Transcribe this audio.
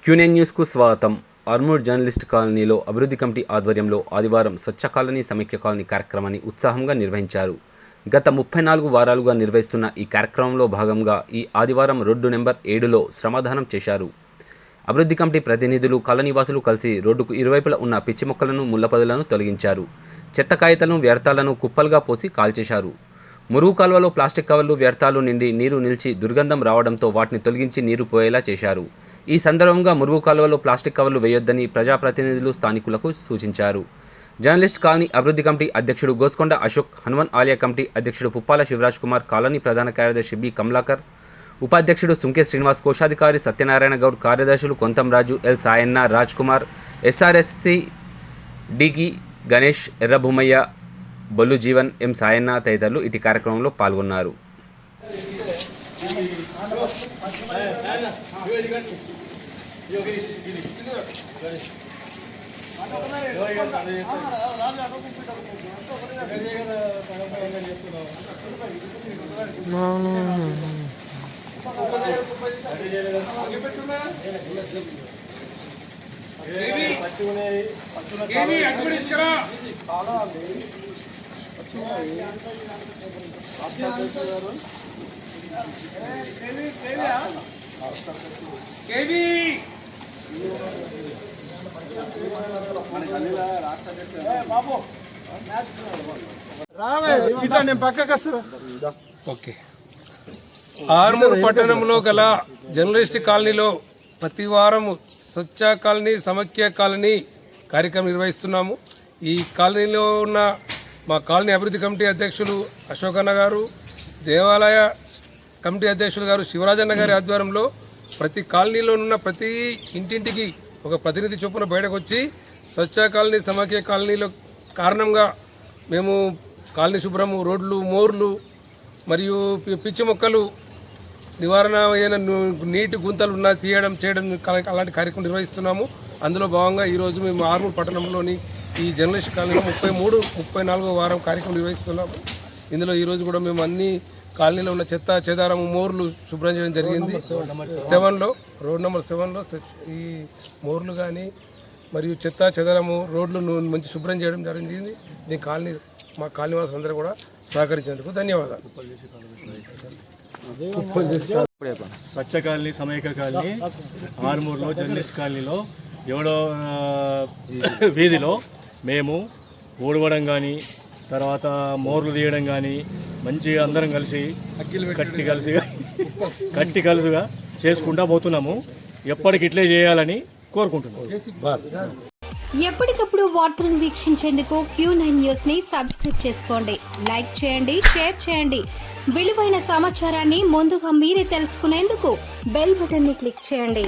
క్యూనెన్ న్యూస్కు స్వాగతం. ఆర్మూర్ జర్నలిస్ట్ కాలనీలో అభివృద్ధి కమిటీ ఆధ్వర్యంలో ఆదివారం స్వచ్ఛ కాలనీ సమైక్య కాలనీ కార్యక్రమాన్ని ఉత్సాహంగా నిర్వహించారు. గత 34 వారాలుగా నిర్వహిస్తున్న ఈ కార్యక్రమంలో భాగంగా ఈ ఆదివారం రోడ్డు నెంబర్ 7లో శ్రమదానం చేశారు. అభివృద్ధి కమిటీ ప్రతినిధులు, కాలనీవాసులు కలిసి రోడ్డుకు ఇరువైపులా ఉన్న పిచ్చి మొక్కలను, ముళ్లపొదలను తొలగించారు. చెత్త కాగితాలను, వ్యర్థాలను కుప్పలుగా పోసి కాల్చేశారు. మురుగు కాలువలో ప్లాస్టిక్ కవర్లు, వ్యర్థాలు నిండి నీరు నిలిచి దుర్గంధం రావడంతో వాటిని తొలగించి నీరు పోయేలా చేశారు. ఈ సందర్భంగా మురుగు కాలువలో ప్లాస్టిక్ కవర్లు వేయొద్దని ప్రజాప్రతినిధులు స్థానికులకు సూచించారు. జర్నలిస్ట్ కాలనీ అభివృద్ధి కమిటీ అధ్యక్షుడు గోస్కొండ అశోక్, హనుమాన్ ఆలయ కమిటీ అధ్యక్షుడు పుప్పాల శివరాజ్ కుమార్, కాలనీ ప్రధాన కార్యదర్శి బి కమలాకర్, ఉపాధ్యక్షుడు సుంకే శ్రీనివాస్, కోశాధికారి సత్యనారాయణ గౌడ్, కార్యదర్శులు కొంతం రాజు, ఎల్ సాయన్న, రాజ్ కుమార్, ఎస్ఆర్ఎస్సి డిగి గణేష్, ఎర్రభూమయ్య, బొల్లు జీవన్, ఎం సాయన్న తదితరులు ఇటు కార్యక్రమంలో పాల్గొన్నారు. ఓకే. ఆర్మూర్ పట్టణంలో గల జర్నలిస్ట్ కాలనీలో ప్రతి వారం స్వచ్ఛ కాలనీ, సమైక్య కాలనీ కార్యక్రమం నిర్వహిస్తున్నాము. ఈ కాలనీలో ఉన్న మా కాలనీ అభివృద్ధి కమిటీ అధ్యక్షులు అశోకన్న గారు, దేవాలయ కమిటీ అధ్యక్షులు గారు శివరాజన్న గారి ఆధ్వర్యంలో ప్రతి కాలనీలో ఉన్న ప్రతి ఇంటింటికి ఒక ప్రతినిధి చొప్పున బయటకు వచ్చి స్వచ్ఛ కాలనీ, సమైక్య కాలనీలో కారణంగా మేము కాలనీ శుభ్రము, రోడ్లు, మోర్లు మరియు పిచ్చి మొక్కలు నివారణ అయిన నీటి గుంతలు ఉన్న తీయడం, చేయడం అలాంటి కార్యక్రమం నిర్వహిస్తున్నాము. అందులో భాగంగా ఈరోజు మేము ఆర్మూర్ పట్టణంలోని ఈ జర్నలిస్ట్ కాలనీలో 34వ వారం కార్యక్రమం నిర్వహిస్తున్నాము. ఇందులో ఈరోజు కూడా మేము అన్ని కాలనీలో ఉన్న చెత్త, చెదారము, మోర్లు శుభ్రం చేయడం జరిగింది. రోడ్ నెంబర్ 7లో ఈ మోర్లు కానీ మరియు చెత్త, చెదారము, రోడ్లు మంచి శుభ్రం చేయడం జరిగింది. దీని మా కాలనీ వాసులందరూ కూడా సహకరించేందుకు ధన్యవాదాలు. స్వచ్ఛ కాలనీ, సమైక్య కాలనీ ఆర్మూర్లో జర్నలిస్ట్ కాలనీలో 7వ వీధిలో మేము ఊడవడం కానీ, తర్వాత మోర్లు తీయడం కానీ మంచిగా అందరం కలిసి కట్టి కలుసుగా చేసుకుంటూ పోతున్నాము. ఎప్పటికి ఇట్లే చేయాలని కోరుకుంటున్నాము. ఎప్పటికప్పుడు వార్తలను వీక్షించేందుకు Q9 న్యూస్ ని సబ్స్క్రైబ్ చేసుకోండి, లైక్ చేయండి, షేర్ చేయండి. విలువైన సమాచారాన్ని ముందుగా మీరే తెలుసుకునేందుకు బెల్ బటన్ ని క్లిక్ చేయండి.